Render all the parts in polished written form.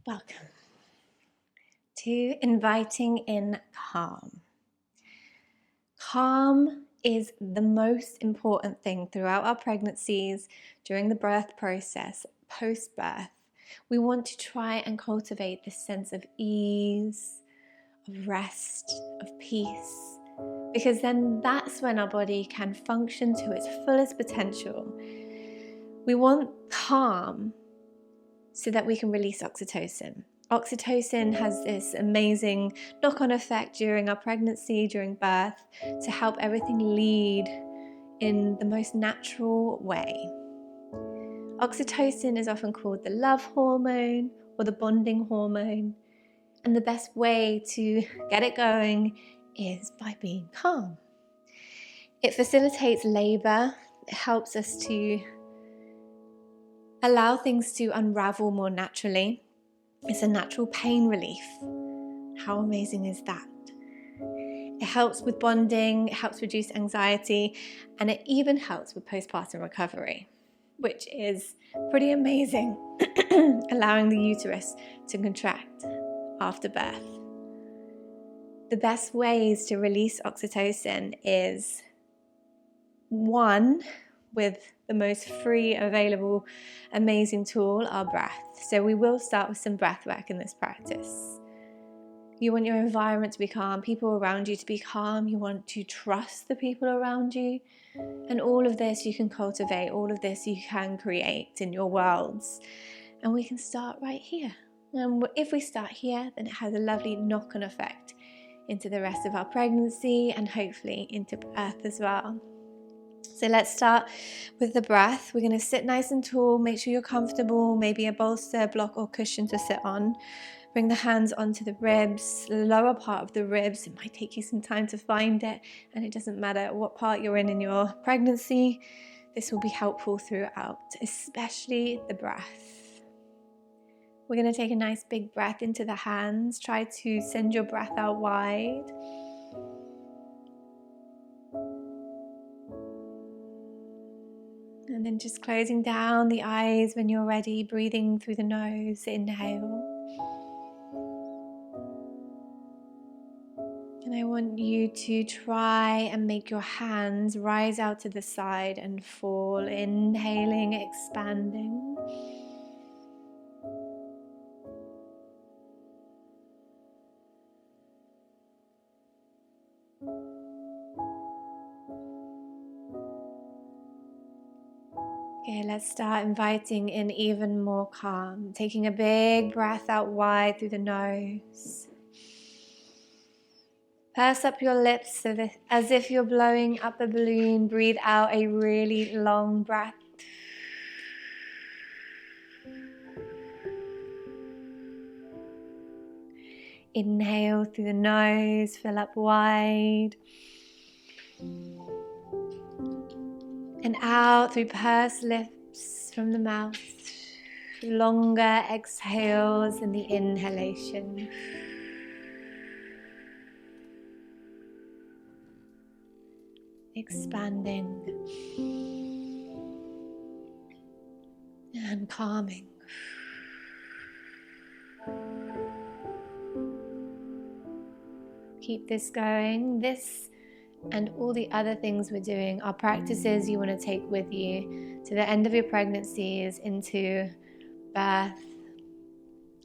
Welcome to inviting in calm. Calm is the most important thing throughout our pregnancies, during the birth process, post-birth. We want to try and cultivate this sense of ease, of rest, of peace, because then that's when our body can function to its fullest potential. We want calm so that we can release oxytocin. Oxytocin has this amazing knock-on effect during our pregnancy, during birth, to help everything lead in the most natural way. Oxytocin is often called the love hormone or the bonding hormone, and the best way to get it going is by being calm. It facilitates labor. It helps us to allow things to unravel more naturally. It's a natural pain relief. How amazing is that? It helps with bonding, it helps reduce anxiety, and it even helps with postpartum recovery, which is pretty amazing, allowing the uterus to contract after birth. The best ways to release oxytocin is, one, with the most free, available, amazing tool, our breath. So we will start with some breath work in this practice. You want your environment to be calm, people around you to be calm. You want to trust the people around you. And all of this you can cultivate, all of this you can create in your worlds. And we can start right here. And if we start here, then it has a lovely knock-on effect into the rest of our pregnancy and hopefully into birth as well. So let's start with the breath. We're going to sit nice and tall. Make sure you're comfortable, maybe a bolster, block or cushion to sit on. Bring the hands onto the ribs, the lower part of the ribs. It might take you some time to find it, and it doesn't matter what part you're in your pregnancy. This will be helpful throughout, especially the breath. We're going to take a nice big breath into the hands. Try to send your breath out wide. And then just closing down the eyes when you're ready, breathing through the nose, inhale. And I want you to try and make your hands rise out to the side and fall, inhaling, expanding. Okay, let's start inviting in even more calm. Taking a big breath out wide through the nose. Purse up your lips so that, as if you're blowing up a balloon. Breathe out a really long breath. Inhale through the nose, fill up wide. And out through pursed lips from the mouth. Longer exhales than the inhalation. Expanding and calming. Keep this going. This and all the other things we're doing are practices you want to take with you to the end of your pregnancies, into birth,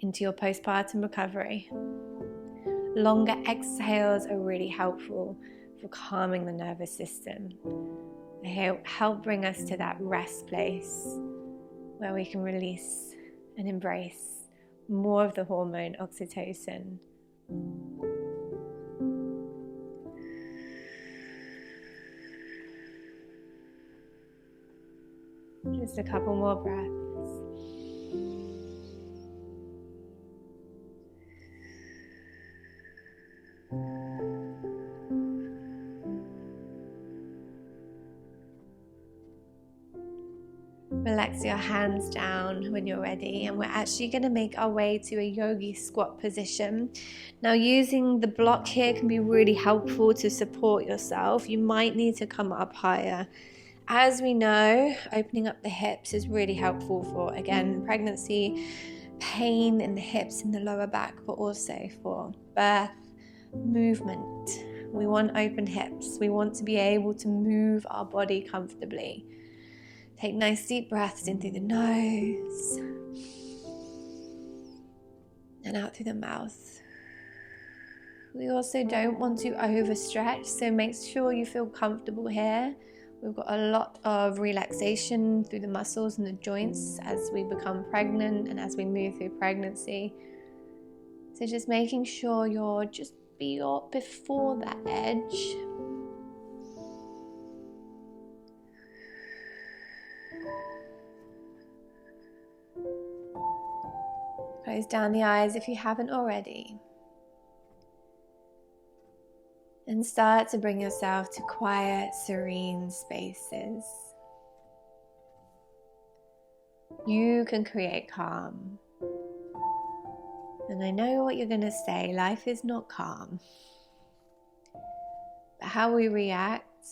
into your postpartum recovery. Longer exhales are really helpful for calming the nervous system. They help bring us to that rest place where we can release and embrace more of the hormone oxytocin. Just a couple more breaths. Relax your hands down when you're ready, and we're actually going to make our way to a yogi squat position. Now, using the block here can be really helpful to support yourself. You might need to come up higher. As we know, opening up the hips is really helpful for, again, pregnancy, pain in the hips and the lower back, but also for birth, movement. We want open hips. We want to be able to move our body comfortably. Take nice deep breaths in through the nose and out through the mouth. We also don't want to overstretch, so make sure you feel comfortable here. We've got a lot of relaxation through the muscles and the joints as we become pregnant and as we move through pregnancy. So just making sure you're just before that edge. Close down the eyes if you haven't already. And start to bring yourself to quiet, serene spaces. You can create calm. And I know what you're going to say, life is not calm. But how we react,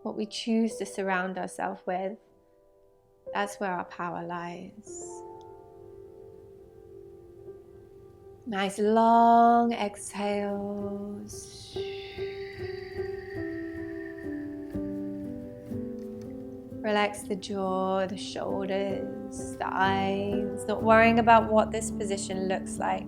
what we choose to surround ourselves with, that's where our power lies. Nice long exhales. Relax the jaw, the shoulders, the eyes, not worrying about what this position looks like.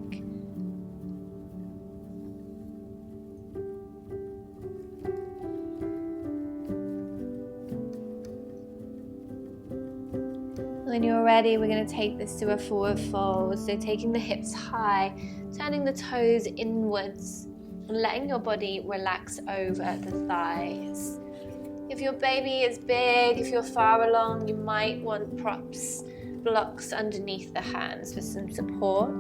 When you're ready, we're going to take this to a forward fold. So taking the hips high, turning the toes inwards, and letting your body relax over the thighs. If your baby is big, if you're far along, you might want props, blocks underneath the hands for some support.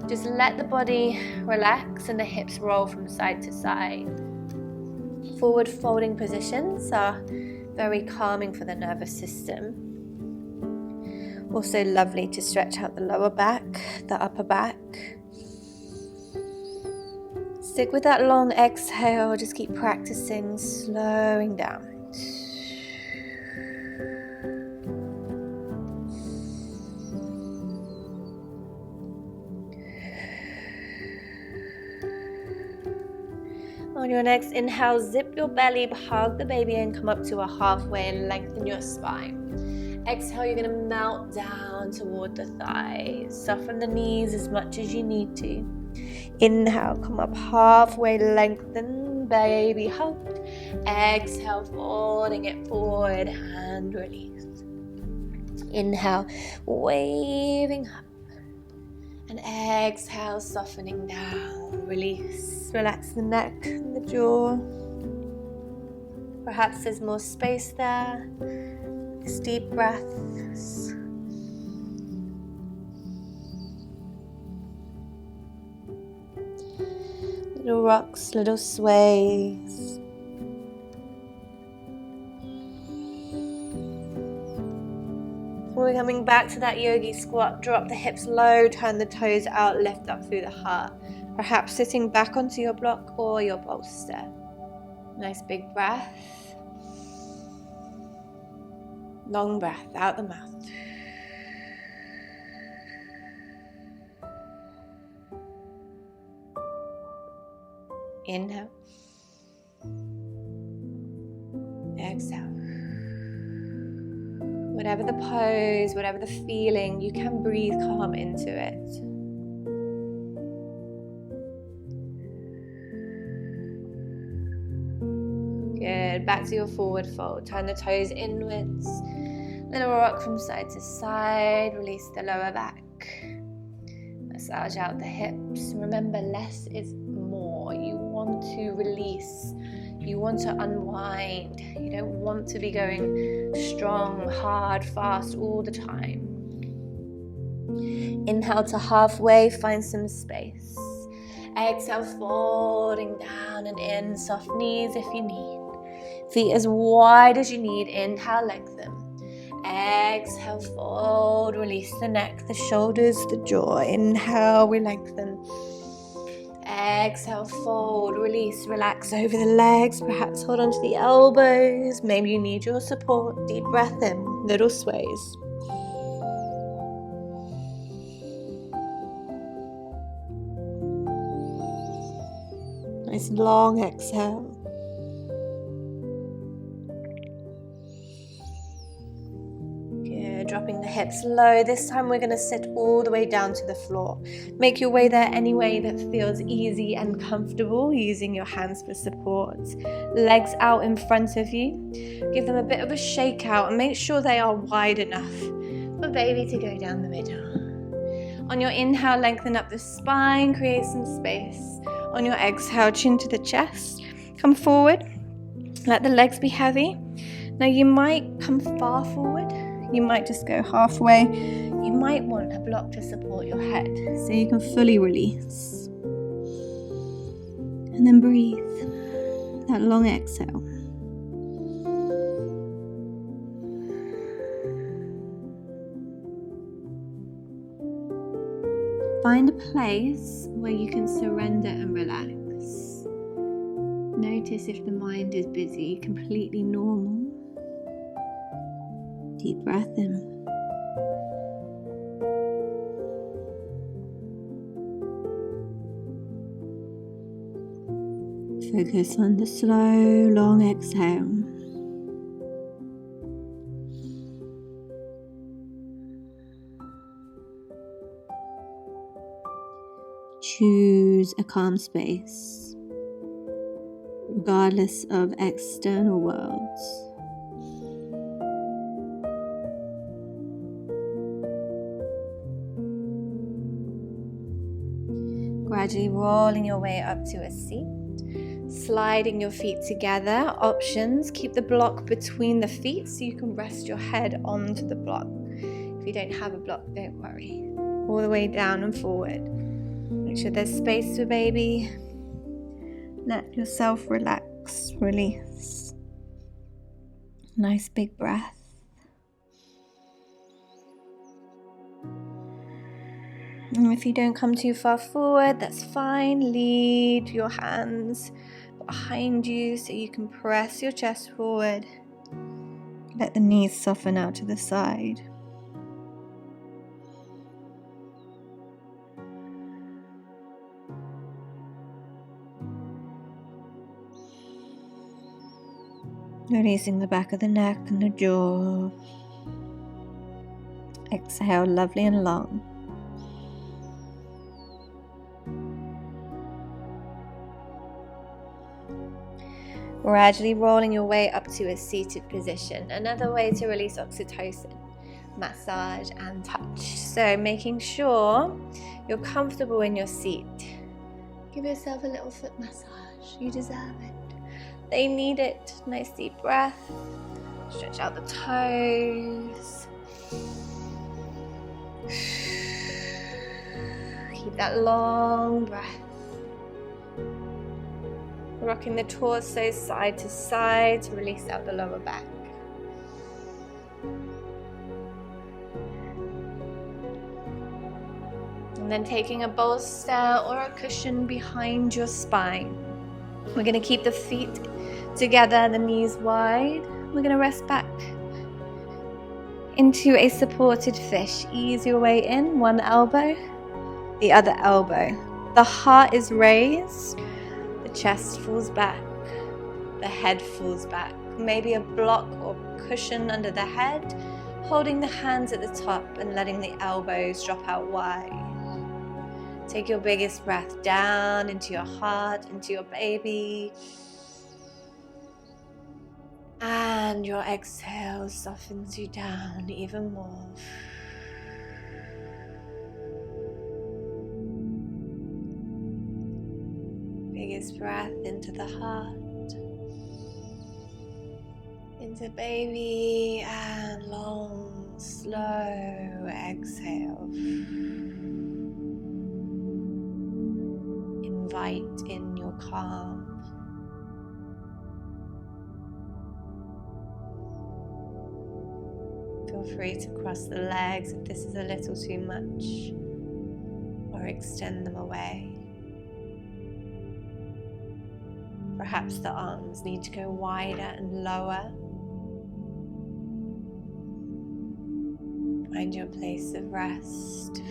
Just let the body relax and the hips roll from side to side. Forward folding positions are very calming for the nervous system. Also lovely to stretch out the lower back, the upper back. Stick with that long exhale, just keep practicing slowing down. On your next inhale, zip your belly, hug the baby in, come up to a halfway and lengthen your spine. Exhale, you're going to melt down toward the thighs. Soften the knees as much as you need to. Inhale, come up halfway, lengthen, baby hug. Exhale, folding it forward and release. Inhale, waving up. And exhale, softening down, release. Relax the neck and the jaw. Perhaps there's more space there. Deep breaths. Little rocks, little sways. We're coming back to that yogi squat. Drop the hips low, turn the toes out, lift up through the heart. Perhaps sitting back onto your block or your bolster. Nice big breath. Long breath out the mouth. Inhale. Exhale. Whatever the pose, whatever the feeling, you can breathe calm into it. Good. Back to your forward fold. Turn the toes inwards. Little rock from side to side. Release the lower back. Massage out the hips. Remember, less is more. You want to release. You want to unwind. You don't want to be going strong, hard, fast all the time. Inhale to halfway. Find some space. Exhale, folding down and in. Soft knees if you need. Feet as wide as you need. Inhale, lengthen. Exhale, fold. Release the neck, the shoulders, the jaw. Inhale, we lengthen. Exhale, fold. Release, relax over the legs. Perhaps hold onto the elbows. Maybe you need your support. Deep breath in. Little sways. Nice long exhale. Good, dropping the hips low. This time we're going to sit all the way down to the floor. Make your way there any way that feels easy and comfortable, using your hands for support. Legs out in front of you. Give them a bit of a shake out and make sure they are wide enough for baby to go down the middle. On your inhale, lengthen up the spine, create some space. On your exhale, chin to the chest. Come forward. Let the legs be heavy. Now you might come far forward. You might just go halfway. You might want a block to support your head so you can fully release. And then breathe. That long exhale. Find a place where you can surrender and relax. Notice if the mind is busy, completely normal. Deep breath in. Focus on the slow, long exhale. Choose a calm space, regardless of external worlds. Gradually rolling your way up to a seat, sliding your feet together. Options, keep the block between the feet so you can rest your head onto the block. If you don't have a block, don't worry. All the way down and forward. Make sure there's space for baby. Let yourself relax, release. Nice big breath. And if you don't come too far forward, that's fine. Lead your hands behind you so you can press your chest forward. Let the knees soften out to the side. Releasing the back of the neck and the jaw. Exhale, lovely and long. Gradually rolling your way up to a seated position. Another way to release oxytocin, massage and touch. So making sure you're comfortable in your seat. Give yourself a little foot massage. You deserve it. They need it. Nice deep breath. Stretch out the toes. Keep that long breath. Rocking the torso side to side to release out the lower back. And then taking a bolster or a cushion behind your spine. We're going to keep the feet together, the knees wide. We're going to rest back into a supported fish. Ease your way in, one elbow, the other elbow. The heart is raised. Chest falls back, the head falls back, maybe a block or cushion under the head, holding the hands at the top and letting the elbows drop out wide. Take your biggest breath down into your heart, into your baby, and your exhale softens you down even more. Biggest breath into the heart, into baby, and long, slow exhale. Invite in your calm. Feel free to cross the legs if this is a little too much, or extend them away. Perhaps the arms need to go wider and lower. Find your place of rest.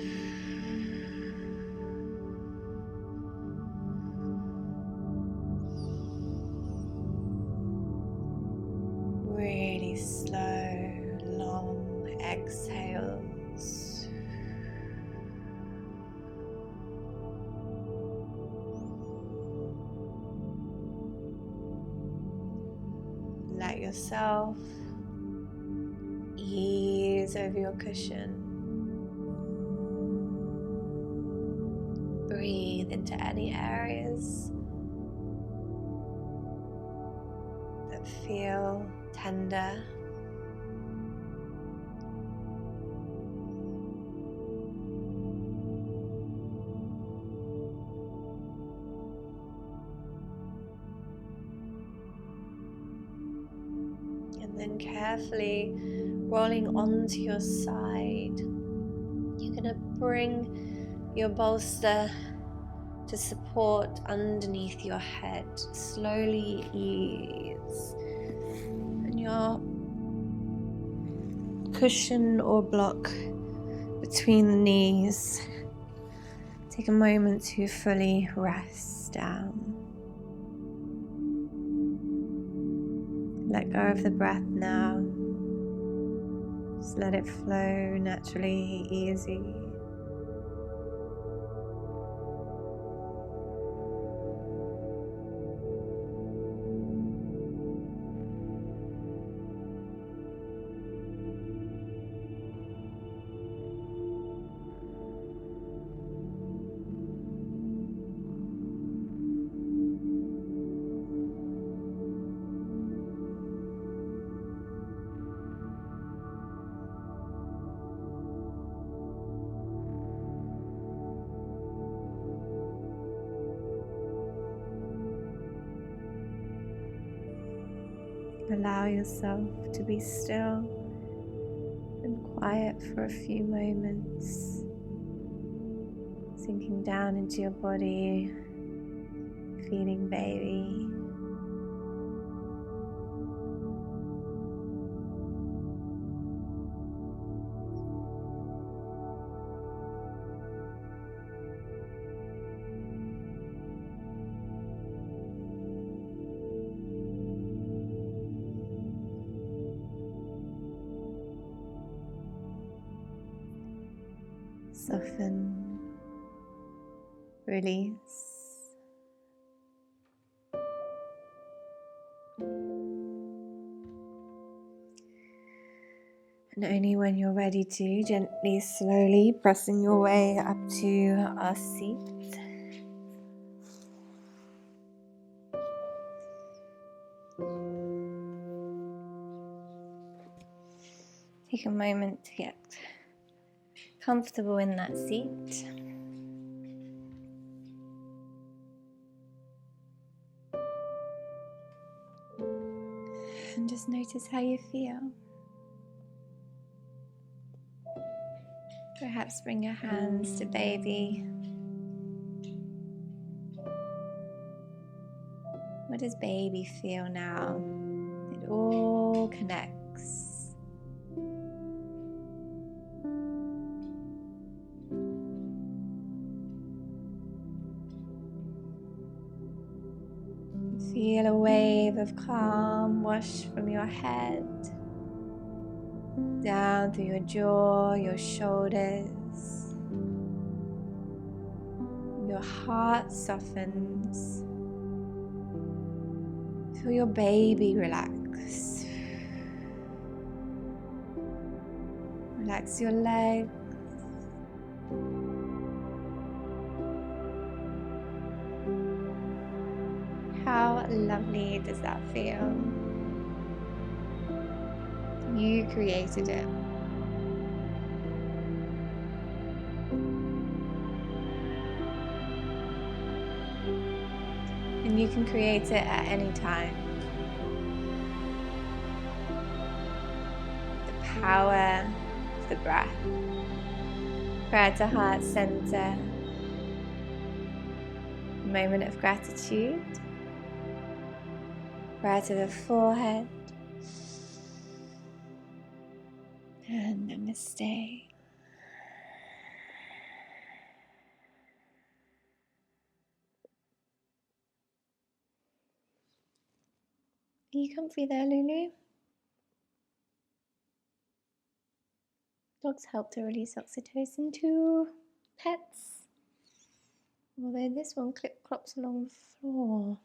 yourself. Ease over your cushion. Breathe into any areas that feel tender. And then carefully rolling onto your side, you're going to bring your bolster to support underneath your head. Slowly ease. And your cushion or block between the knees. Take a moment to fully rest down. Let go of the breath now. Just let it flow naturally, easy. Allow yourself to be still and quiet for a few moments, sinking down into your body, feeling baby. Soften, release. And only when you're ready to, gently, slowly pressing your way up to our seat. Take a moment to get comfortable in that seat. And just notice how you feel. Perhaps bring your hands to baby. What does baby feel now? It all connects. Feel a wave of calm wash from your head, down through your jaw, your shoulders. Your heart softens. Feel your baby relax. Relax your legs. How lovely does that feel? You created it. And you can create it at any time. The power of the breath. Prayer to heart center. A moment of gratitude. Prayer to the forehead. And namaste. Are you comfy there, Lulu? Dogs help to release oxytocin too. Pets. Although this one clip-clops along the floor.